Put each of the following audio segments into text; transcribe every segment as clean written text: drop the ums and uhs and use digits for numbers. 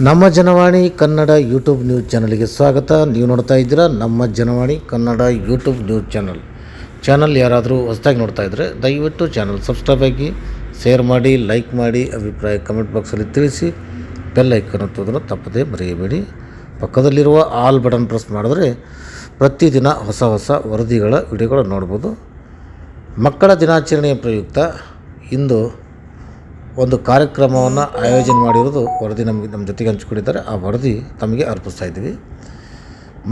ನಮ್ಮ Janavani Kannada YouTube news ಚಾನಲ್ಗೆ ಸ್ವಾಗತ. ನೀವು ನೋಡ್ತಾ ಇದ್ದೀರಾ ನಮ್ಮ Janavani Kannada YouTube news channel ಯಾರಾದರೂ ಹೊಸದಾಗಿ ನೋಡ್ತಾ ಇದ್ದರೆ ದಯವಿಟ್ಟು ಚಾನಲ್ ಸಬ್ಸ್ಕ್ರೈಬ್ ಆಗಿ, ಶೇರ್ ಮಾಡಿ, ಲೈಕ್ ಮಾಡಿ, ಅಭಿಪ್ರಾಯ ಕಮೆಂಟ್ ಬಾಕ್ಸಲ್ಲಿ ತಿಳಿಸಿ. ಬೆಲ್ ಐಕನ್ ಒತ್ತೋದನ್ನು ತಪ್ಪದೇ ಮರೆಯಬೇಡಿ. ಪಕ್ಕದಲ್ಲಿರುವ ಆಲ್ ಬಟನ್ ಪ್ರೆಸ್ ಮಾಡಿದ್ರೆ ಪ್ರತಿದಿನ ಹೊಸ ವರದಿಗಳ ವಿಡಿಯೋಗಳು ನೋಡ್ಬೋದು. ಮಕ್ಕಳ ದಿನಾಚರಣೆಯ ಪ್ರಯುಕ್ತ ಇಂದು ಒಂದು ಕಾರ್ಯಕ್ರಮವನ್ನು ಆಯೋಜನೆ ಮಾಡಿರೋದು ವರದಿ ನಮ್ಮ ಜೊತೆಗೆ ಹಂಚಿಕೊಂಡಿದ್ದಾರೆ. ಆ ವರದಿ ತಮಗೆ ಅರ್ಪಿಸ್ತಾ ಇದ್ದೀವಿ.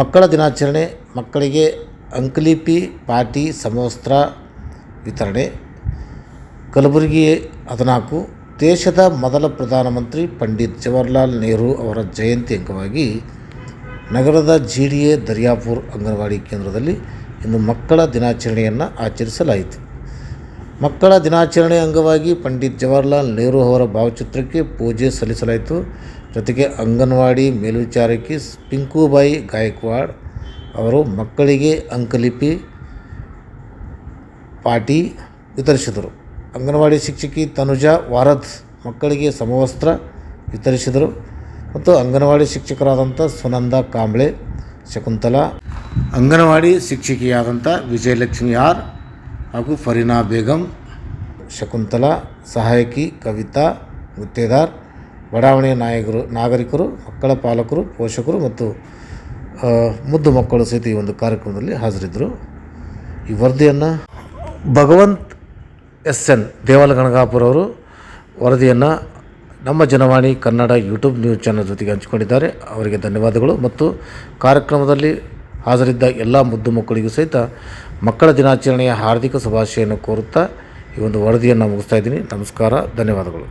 ಮಕ್ಕಳ ದಿನಾಚರಣೆ, ಮಕ್ಕಳಿಗೆ ಅಂಕಲಿಪಿ, ಪಾಟಿ, ಸಮವಸ್ತ್ರ ವಿತರಣೆ. ಕಲಬುರಗಿ 14 ದೇಶದ ಮೊದಲ ಪ್ರಧಾನಮಂತ್ರಿ ಪಂಡಿತ್ ಜವಾಹರ್ಲಾಲ್ ನೆಹರು ಅವರ ಜಯಂತಿ ಅಂಗವಾಗಿ ನಗರದ GDA ದರ್ಯಾಪುರ್ ಅಂಗನವಾಡಿ ಕೇಂದ್ರದಲ್ಲಿ ಇಂದು ಮಕ್ಕಳ ದಿನಾಚರಣೆಯನ್ನು ಆಚರಿಸಲಾಯಿತು. ಮಕ್ಕಳ ದಿನಾಚರಣೆ ಅಂಗವಾಗಿ ಪಂಡಿತ್ ಜವಾಹರ್ಲಾಲ್ ನೆಹರು ಅವರ ಭಾವಚಿತ್ರಕ್ಕೆ ಪೂಜೆ ಸಲ್ಲಿಸಲಾಯಿತು. ಜೊತೆಗೆ ಅಂಗನವಾಡಿ ಮೇಲ್ವಿಚಾರಕಿ ಪಿಂಕುಬಾಯಿ ಗಾಯಕ್ವಾಡ್ ಅವರು ಮಕ್ಕಳಿಗೆ ಅಂಕಲಿಪಿ, ಪಾಟಿ ವಿತರಿಸಿದರು. ಅಂಗನವಾಡಿ ಶಿಕ್ಷಕಿ ತನುಜಾ ವಾರದ್ ಮಕ್ಕಳಿಗೆ ಸಮವಸ್ತ್ರ ವಿತರಿಸಿದರು. ಮತ್ತು ಅಂಗನವಾಡಿ ಶಿಕ್ಷಕರಾದಂಥ ಸುನಂದ ಕಾಂಬ್ಳೆ, ಶಕುಂತಲಾ, ಅಂಗನವಾಡಿ ಶಿಕ್ಷಕಿಯಾದಂಥ ವಿಜಯಲಕ್ಷ್ಮಿ ಆರ್ ಹಾಗೂ ಫರೀನಾ ಬೇಗಂ, ಶಕುಂತಲಾ, ಸಹಾಯಕಿ ಕವಿತಾ ಗುತ್ತೇದಾರ್, ಬಡಾವಣೆಯ ನಾಗರಿಕರು, ಮಕ್ಕಳ ಪಾಲಕರು, ಪೋಷಕರು ಮತ್ತು ಮುದ್ದು ಮಕ್ಕಳು ಸಹಿತ ಈ ಒಂದು ಕಾರ್ಯಕ್ರಮದಲ್ಲಿ ಹಾಜರಿದ್ದರು. ಈ ವರದಿಯನ್ನು ಭಗವಂತ್ SN ದೇವಲಗಣಗಾಪುರ ಅವರು ವರದಿಯನ್ನು ನಮ್ಮ Janavani Kannada YouTube news channel ಜೊತೆಗೆ ಹಂಚಿಕೊಂಡಿದ್ದಾರೆ. ಅವರಿಗೆ ಧನ್ಯವಾದಗಳು. ಮತ್ತು ಕಾರ್ಯಕ್ರಮದಲ್ಲಿ ಹಾಜರಿದ್ದ ಎಲ್ಲ ಮುದ್ದು ಮಕ್ಕಳಿಗೂ ಸಹಿತ ಮಕ್ಕಳ ದಿನಾಚರಣೆಯ ಹಾರ್ದಿಕ ಶುಭಾಶಯನ್ನು ಕೋರುತ್ತಾ ಈ ಒಂದು ವರದಿಯನ್ನು ಮುಗಿಸ್ತಾ ಇದ್ದೀನಿ. ನಮಸ್ಕಾರ, ಧನ್ಯವಾದಗಳು.